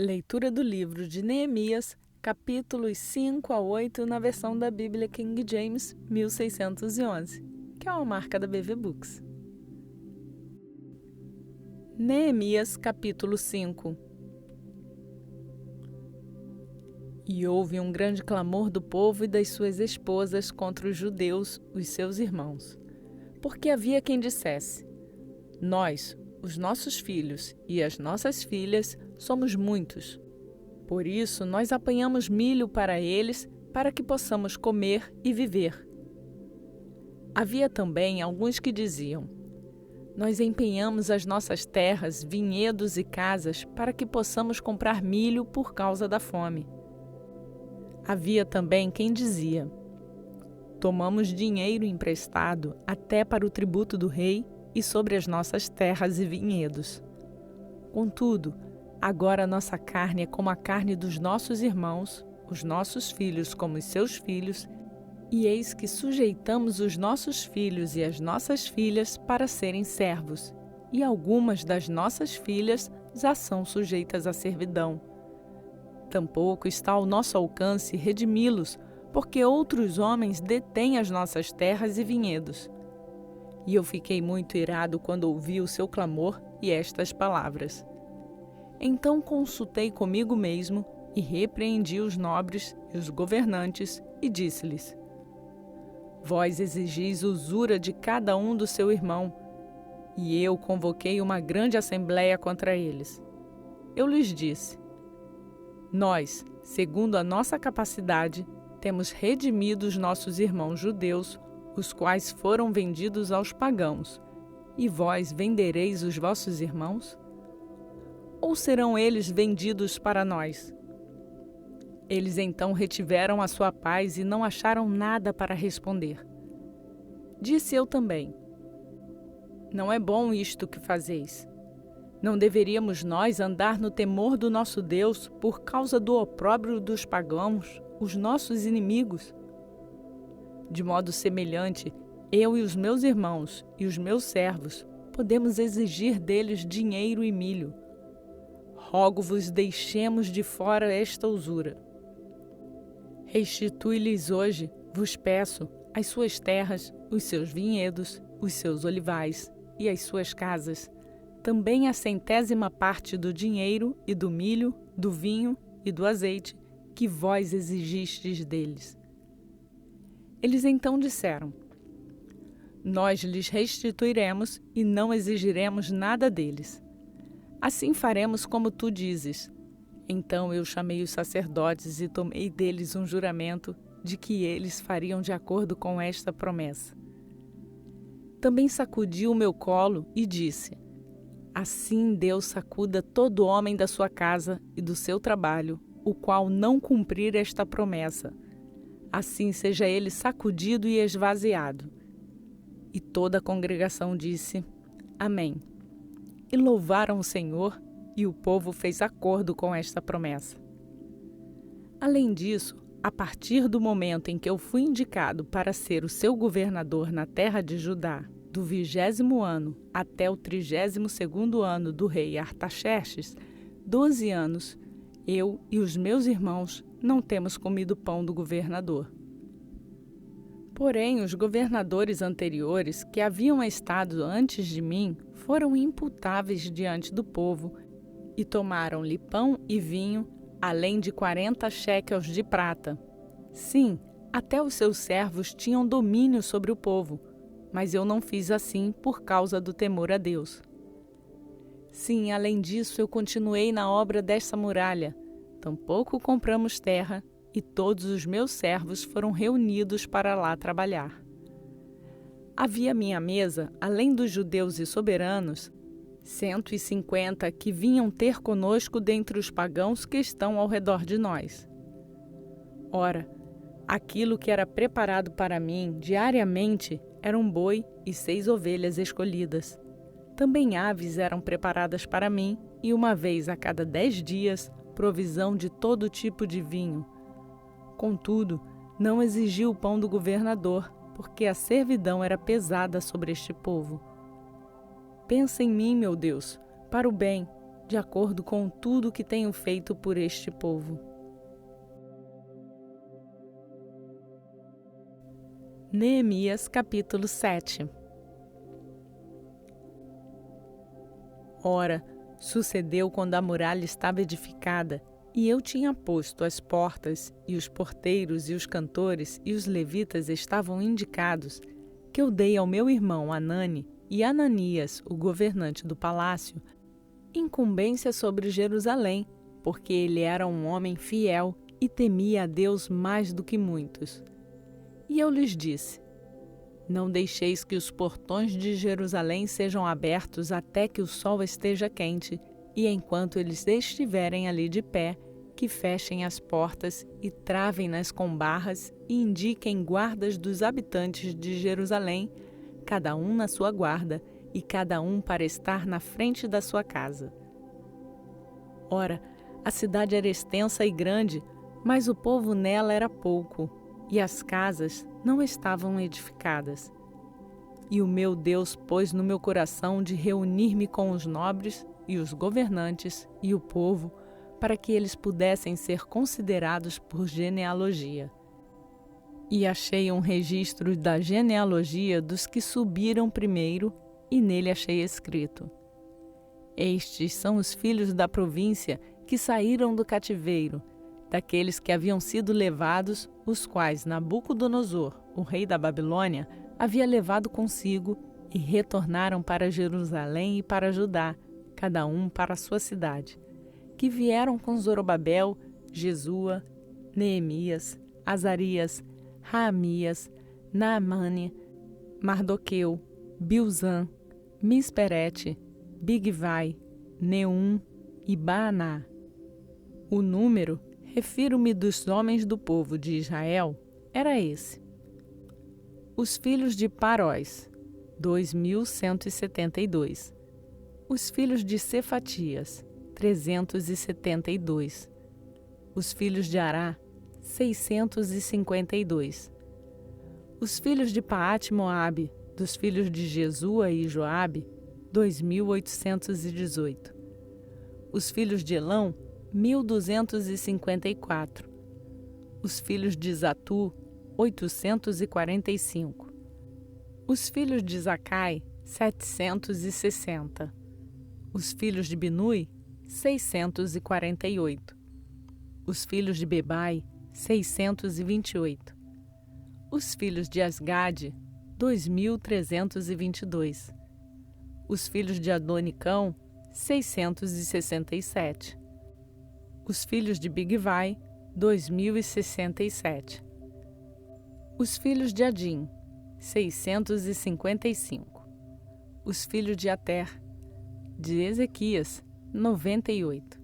Leitura do livro de Neemias, capítulos 5 a 8, na versão da Bíblia King James 1611, que é uma marca da BV Books. Neemias, capítulo 5. E houve um grande clamor do povo e das suas esposas contra os judeus, os seus irmãos, porque havia quem dissesse: nós, os nossos filhos e as nossas filhas, somos muitos. Por isso, nós apanhamos milho para eles, para que possamos comer e viver. Havia também alguns que diziam: nós empenhamos as nossas terras, vinhedos e casas, para que possamos comprar milho por causa da fome. Havia também quem dizia: tomamos dinheiro emprestado até para o tributo do rei e sobre as nossas terras e vinhedos. Contudo, agora nossa carne é como a carne dos nossos irmãos, os nossos filhos como os seus filhos, e eis que sujeitamos os nossos filhos e as nossas filhas para serem servos, e algumas das nossas filhas já são sujeitas à servidão. Tampouco está ao nosso alcance redimi-los, porque outros homens detêm as nossas terras e vinhedos. E eu fiquei muito irado quando ouvi o seu clamor e estas palavras. Então consultei comigo mesmo e repreendi os nobres e os governantes e disse-lhes: vós exigis usura de cada um do seu irmão, e eu convoquei uma grande assembleia contra eles. Eu lhes disse: nós, segundo a nossa capacidade, temos redimido os nossos irmãos judeus, os quais foram vendidos aos pagãos, e vós vendereis os vossos irmãos? Ou serão eles vendidos para nós? Eles então retiveram a sua paz e não acharam nada para responder. Disse eu também: não é bom isto que fazeis. Não deveríamos nós andar no temor do nosso Deus por causa do opróbrio dos pagãos, os nossos inimigos? De modo semelhante, eu e os meus irmãos e os meus servos podemos exigir deles dinheiro e milho. Rogo-vos, deixemos de fora esta usura. Restitui-lhes hoje, vos peço, as suas terras, os seus vinhedos, os seus olivais e as suas casas, também a 100ª parte do dinheiro e do milho, do vinho e do azeite que vós exigistes deles. Eles então disseram: nós lhes restituiremos e não exigiremos nada deles. Assim faremos como tu dizes. Então eu chamei os sacerdotes e tomei deles um juramento de que eles fariam de acordo com esta promessa. Também sacudi o meu colo e disse: assim Deus sacuda todo homem da sua casa e do seu trabalho, o qual não cumprir esta promessa. Assim seja ele sacudido e esvaziado. E toda a congregação disse: amém. E louvaram o Senhor, e o povo fez acordo com esta promessa. Além disso, a partir do momento em que eu fui indicado para ser o seu governador na terra de Judá, do 20º ano até o 32º ano do rei Artaxerxes, 12 anos, eu e os meus irmãos não temos comido pão do governador. Porém, os governadores anteriores, que haviam estado antes de mim, foram imputáveis diante do povo e tomaram-lhe pão e vinho, além de 40 shekels de prata. Sim, até os seus servos tinham domínio sobre o povo, mas eu não fiz assim por causa do temor a Deus. Sim, além disso, eu continuei na obra desta muralha. Tampouco compramos terra, e todos os meus servos foram reunidos para lá trabalhar. Havia à minha mesa, além dos judeus e soberanos, 150 que vinham ter conosco dentre os pagãos que estão ao redor de nós. Ora, aquilo que era preparado para mim diariamente era um boi e 6 ovelhas escolhidas. Também aves eram preparadas para mim, e uma vez a cada 10 dias, provisão de todo tipo de vinho. Contudo, não exigi o pão do governador, porque a servidão era pesada sobre este povo. Pensa em mim, meu Deus, para o bem, de acordo com tudo que tenho feito por este povo. Neemias capítulo 7. Ora, sucedeu quando a muralha estava edificada, e eu tinha posto as portas, e os porteiros, e os cantores, e os levitas estavam indicados, que eu dei ao meu irmão Anani e Ananias, o governante do palácio, incumbência sobre Jerusalém, porque ele era um homem fiel e temia a Deus mais do que muitos. E eu lhes disse: não deixeis que os portões de Jerusalém sejam abertos até que o sol esteja quente, e enquanto eles estiverem ali de pé, que fechem as portas e travem-nas com barras e indiquem guardas dos habitantes de Jerusalém, cada um na sua guarda, e cada um para estar na frente da sua casa. Ora, a cidade era extensa e grande, mas o povo nela era pouco, e as casas não estavam edificadas. E o meu Deus pôs no meu coração de reunir-me com os nobres e os governantes e o povo, para que eles pudessem ser considerados por genealogia. E achei um registro da genealogia dos que subiram primeiro, e nele achei escrito: estes são os filhos da província que saíram do cativeiro, daqueles que haviam sido levados, os quais Nabucodonosor, o rei da Babilônia, havia levado consigo, e retornaram para Jerusalém e para Judá, cada um para a sua cidade, que vieram com Zorobabel, Jesua, Neemias, Azarias, Raamias, Naamane, Mardoqueu, Bilzan, Misperete, Bigvai, Neum e Baaná. O número, refiro-me dos homens do povo de Israel, era esse: os filhos de Parós, 2.172. Os filhos de Cefatias, 372. Os filhos de Ará, 652. Os filhos de Paate-Moabe, dos filhos de Jesua e Joabe, 2.818. Os filhos de Elão, 1.254. Os filhos de Zatu, 845. Os filhos de Zacai, 760. Os filhos de Binui, 648. Os filhos de Bebai, 628. Os filhos de Asgade, 2.322. Os filhos de Adonicão, 667. Os filhos de Bigvai, 2.067. Os filhos de Adim, 655. Os filhos de Ater, de Ezequias, 98.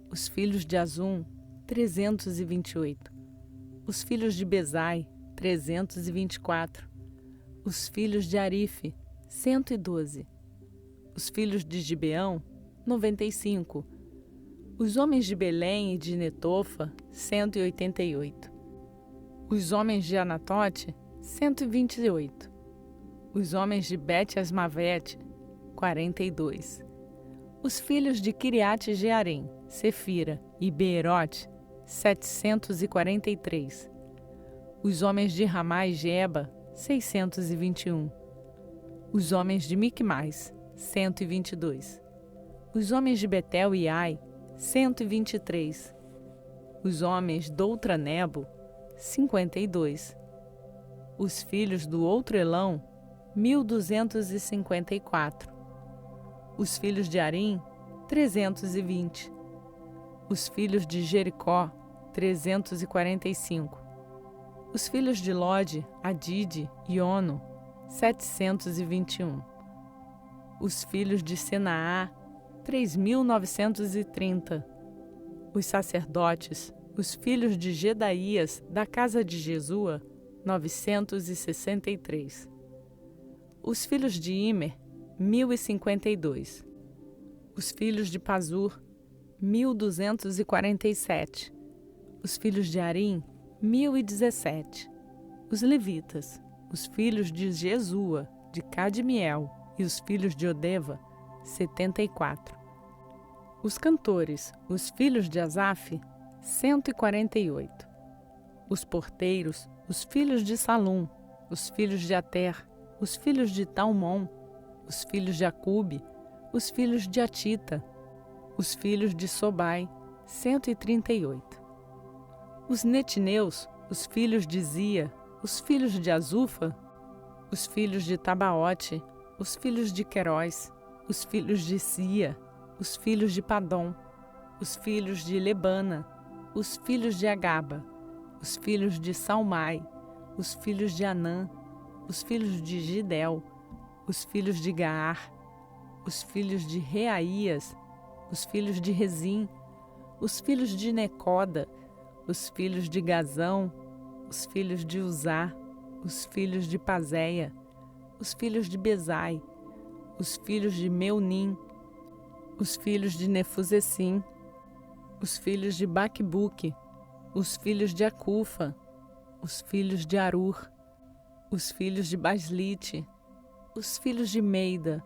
Os filhos de Azum, 328. Os filhos de Bezai, 324. Os filhos de Arife, 112. Os filhos de Gibeão, 95. Os homens de Belém e de Netofa, 188. Os homens de Anatote, 128. Os homens de Bet-Asmavete, 42. Os filhos de Quiriate-Jearim, Sefira e Beerote, 743. Os homens de Ramá e Geba, 621. Os homens de Micmais, 122. Os homens de Betel e Ai, 123. Os homens do Outranebo, 52. Os filhos do outro Elão, 1.254. Os filhos de Arim, 320. Os filhos de Jericó, 345. Os filhos de Lode, Adide e Ono, 721. Os filhos de Senaá, 3.930. Os sacerdotes, os filhos de Gedaías, da casa de Jesua, 963. Os filhos de Imer, 1.052. Os filhos de Pazur, 1.247. Os filhos de Arim, 1.017. Os levitas, os filhos de Jesua, de Cadmiel, e os filhos de Odeva, 74. Os cantores, os filhos de Asaf, 148. Os porteiros, os filhos de Salum, os filhos de Ater, os filhos de Talmon, os filhos de Acube, os filhos de Atita, os filhos de Sobai, 138. Os netineus, os filhos de Zia, os filhos de Azufa, os filhos de Tabaote, os filhos de Querós, os filhos de Sia, os filhos de Padom, os filhos de Lebana, os filhos de Agaba, os filhos de Salmai, os filhos de Anã, os filhos de Gidel, os filhos de Gaar, os filhos de Reaías, os filhos de Rezim, os filhos de Necoda, os filhos de Gazão, os filhos de Uzá, os filhos de Pazéia, os filhos de Bezai, os filhos de Meunim, os filhos de Nefusessim, os filhos de Baquebuque, os filhos de Acufa, os filhos de Arur, os filhos de Baslite, os filhos de Meida,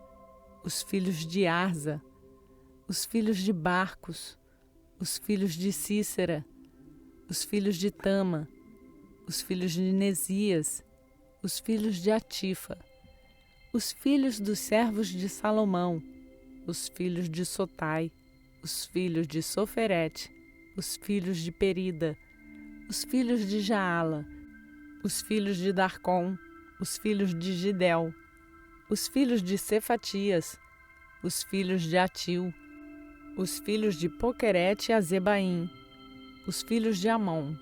os filhos de Arza, os filhos de Barcos, os filhos de Cícera, os filhos de Tama, os filhos de Nesias, os filhos de Atifa, os filhos dos servos de Salomão, os filhos de Sotai, os filhos de Soferete, os filhos de Perida, os filhos de Jaala, os filhos de Darcom, os filhos de Gidel, os filhos de Cefatias, os filhos de Atil, os filhos de Poquerete e Azebaim, os filhos de Amon.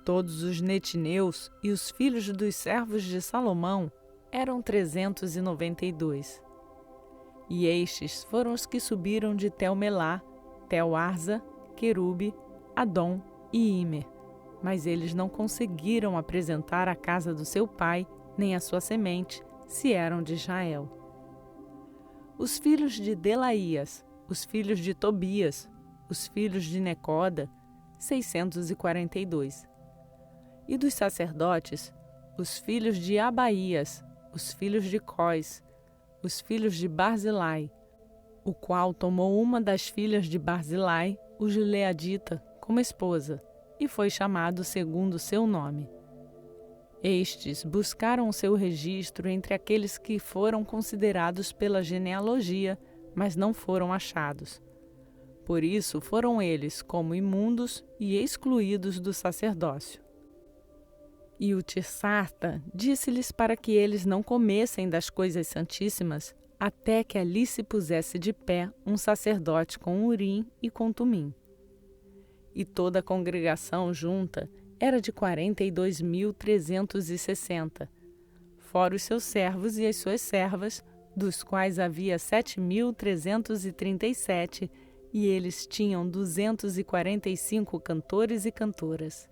Todos os netineus e os filhos dos servos de Salomão eram 392. E estes foram os que subiram de Tel-Melá, Tel-Arza, Querube, Adom e Imer. Mas eles não conseguiram apresentar a casa do seu pai, nem a sua semente, se eram de Israel. Os filhos de Delaías, os filhos de Tobias, os filhos de Necoda, 642. E dos sacerdotes, os filhos de Abaías, os filhos de Cós, os filhos de Barzilai, o qual tomou uma das filhas de Barzilai, o gileadita, como esposa, e foi chamado segundo seu nome. Estes buscaram seu registro entre aqueles que foram considerados pela genealogia, mas não foram achados. Por isso foram eles como imundos e excluídos do sacerdócio. E o Tirsarta disse-lhes para que eles não comessem das coisas santíssimas, até que ali se pusesse de pé um sacerdote com Urim e com Tumim. E toda a congregação junta era de 42.360, fora os seus servos e as suas servas, dos quais havia 7.337, e eles tinham 245 cantores e cantoras.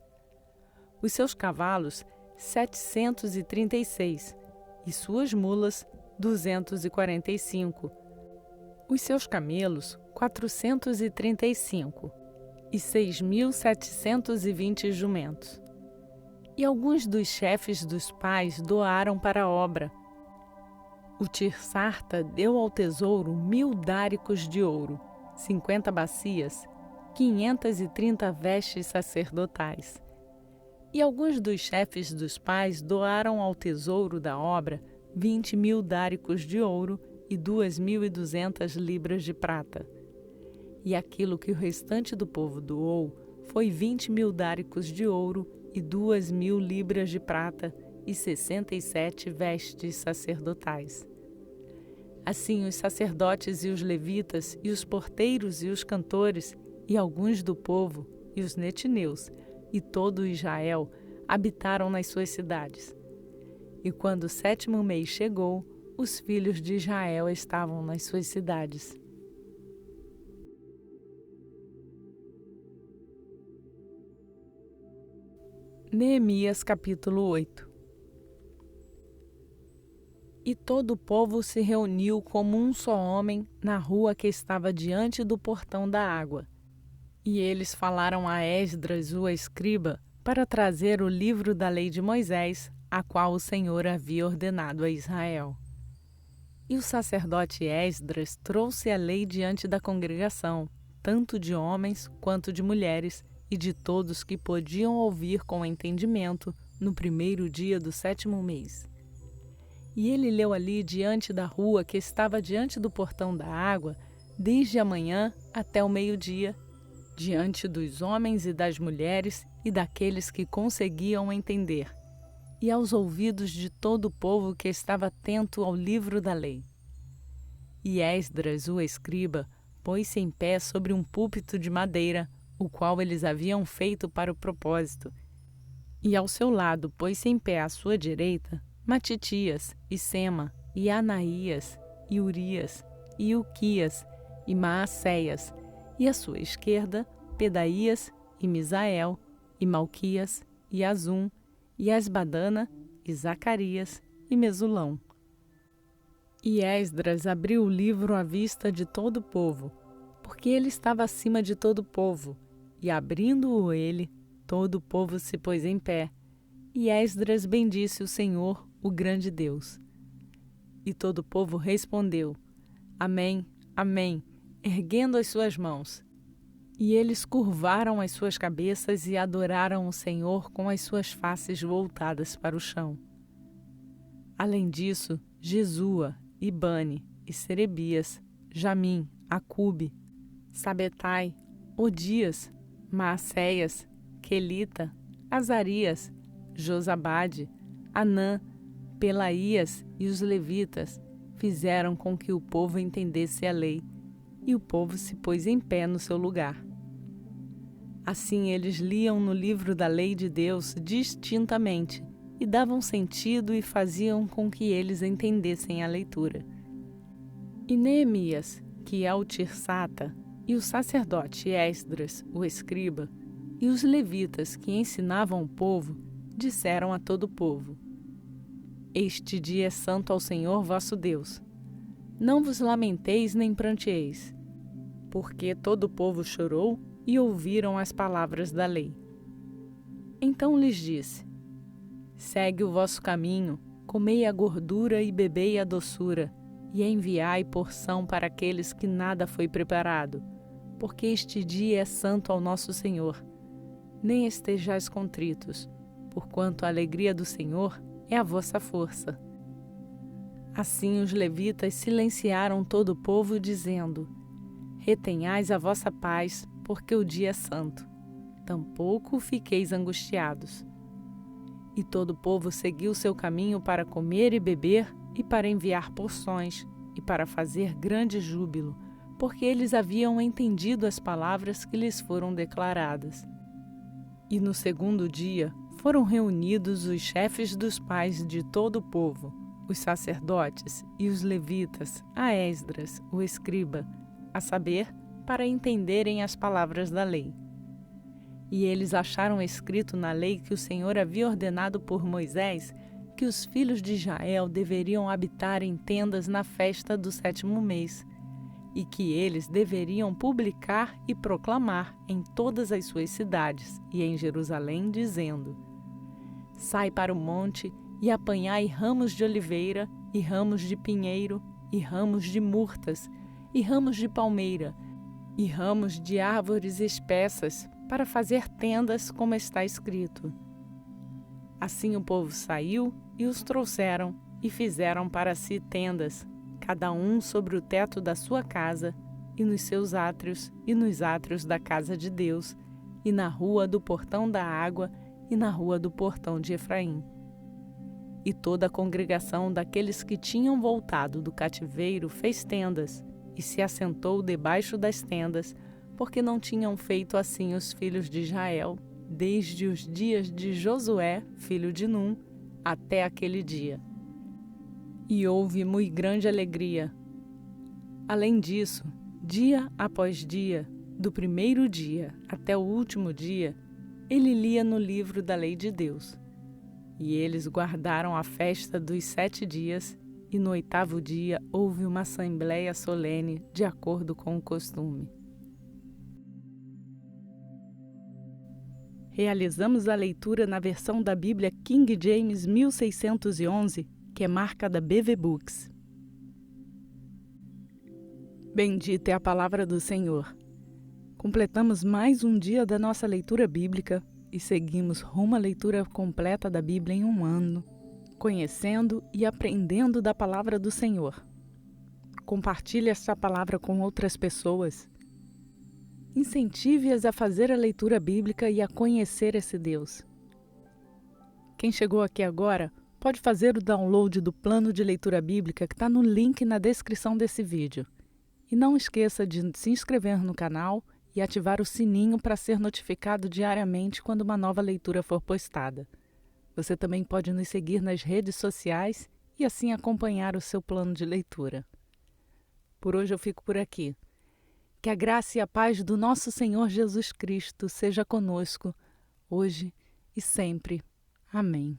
Os seus cavalos, 736, e suas mulas, 245. Os seus camelos, 435, e 6.720 jumentos. E alguns dos chefes dos pais doaram para a obra. O Tirsarta deu ao tesouro 1.000 dáricos de ouro, 50 bacias, 530 vestes sacerdotais. E alguns dos chefes dos pais doaram ao tesouro da obra 20.000 dáricos de ouro e 2.200 libras de prata. E aquilo que o restante do povo doou foi 20.000 dáricos de ouro e 2.000 libras de prata e 67 vestes sacerdotais. Assim os sacerdotes e os levitas e os porteiros e os cantores e alguns do povo e os netineus e todo Israel habitaram nas suas cidades. E quando o 7º mês chegou, os filhos de Israel estavam nas suas cidades. Neemias capítulo 8. E todo o povo se reuniu como um só homem na rua que estava diante do portão da água. E eles falaram a Esdras, o escriba, para trazer o livro da lei de Moisés, a qual o Senhor havia ordenado a Israel. E o sacerdote Esdras trouxe a lei diante da congregação, tanto de homens quanto de mulheres, e de todos que podiam ouvir com entendimento, no primeiro dia do 7º mês. E ele leu ali diante da rua que estava diante do portão da água, desde a manhã até o meio-dia, diante dos homens e das mulheres e daqueles que conseguiam entender, e aos ouvidos de todo o povo que estava atento ao livro da lei. E Esdras, o escriba, pôs-se em pé sobre um púlpito de madeira, o qual eles haviam feito para o propósito. E ao seu lado pôs-se em pé à sua direita Matitias, e Sema, e Anaías, e Urias, e Uquias, e Maacéias, e à sua esquerda Pedaías, e Misael, e Malquias, e Azum, e Asbadana, e Zacarias, e Mesulão. E Esdras abriu o livro à vista de todo o povo, porque ele estava acima de todo o povo, e abrindo-o ele, todo o povo se pôs em pé, e Esdras bendisse o Senhor, o grande Deus. E todo o povo respondeu: Amém, Amém, erguendo as suas mãos. E eles curvaram as suas cabeças e adoraram o Senhor com as suas faces voltadas para o chão. Além disso, Jesua, e Bani, e Serebias, Jamim, Acube, Sabetai, Odias, Maacéias, Quelita, Azarias, Josabade, Anã, Pelaías e os levitas fizeram com que o povo entendesse a lei, e o povo se pôs em pé no seu lugar. Assim eles liam no livro da lei de Deus distintamente, e davam sentido e faziam com que eles entendessem a leitura. E Neemias, que é o Tirsata, e o sacerdote Esdras, o escriba, e os levitas que ensinavam o povo, disseram a todo o povo: Este dia é santo ao Senhor vosso Deus. Não vos lamenteis nem pranteeis, porque todo o povo chorou e ouviram as palavras da lei. Então lhes disse: Segue o vosso caminho, comei a gordura e bebei a doçura, e enviai porção para aqueles que nada foi preparado, porque este dia é santo ao nosso Senhor. Nem estejais contritos, porquanto a alegria do Senhor é a vossa força. Assim os levitas silenciaram todo o povo, dizendo: Retenhais a vossa paz, porque o dia é santo. Tampouco fiqueis angustiados. E todo o povo seguiu seu caminho para comer e beber, e para enviar porções, e para fazer grande júbilo, porque eles haviam entendido as palavras que lhes foram declaradas. E no segundo dia foram reunidos os chefes dos pais de todo o povo, os sacerdotes e os levitas, a Esdras, o escriba, a saber, para entenderem as palavras da lei. E eles acharam escrito na lei que o Senhor havia ordenado por Moisés que os filhos de Israel deveriam habitar em tendas na festa do 7º mês, e que eles deveriam publicar e proclamar em todas as suas cidades e em Jerusalém, dizendo: Sai para o monte e apanhai ramos de oliveira, e ramos de pinheiro, e ramos de murtas, e ramos de palmeira, e ramos de árvores espessas, para fazer tendas, como está escrito. Assim o povo saiu e os trouxeram, e fizeram para si tendas, cada um sobre o teto da sua casa, e nos seus átrios, e nos átrios da casa de Deus, e na rua do portão da água, e na rua do portão de Efraim. E toda a congregação daqueles que tinham voltado do cativeiro fez tendas, e se assentou debaixo das tendas, porque não tinham feito assim os filhos de Israel, desde os dias de Josué, filho de Num, até aquele dia. E houve muito grande alegria. Além disso, dia após dia, do primeiro dia até o último dia, ele lia no livro da lei de Deus. E eles guardaram a festa dos 7 dias, e no 8º dia houve uma assembleia solene, de acordo com o costume. Realizamos a leitura na versão da Bíblia King James 1611, que é marca da BV Books. Bendita é a palavra do Senhor. Completamos mais um dia da nossa leitura bíblica e seguimos rumo à leitura completa da Bíblia em um ano, conhecendo e aprendendo da palavra do Senhor. Compartilhe esta palavra com outras pessoas. Incentive-as a fazer a leitura bíblica e a conhecer esse Deus. Quem chegou aqui agora pode fazer o download do plano de leitura bíblica que está no link na descrição desse vídeo. E não esqueça de se inscrever no canal e ativar o sininho para ser notificado diariamente quando uma nova leitura for postada. Você também pode nos seguir nas redes sociais e assim acompanhar o seu plano de leitura. Por hoje eu fico por aqui. Que a graça e a paz do nosso Senhor Jesus Cristo seja conosco, hoje e sempre. Amém.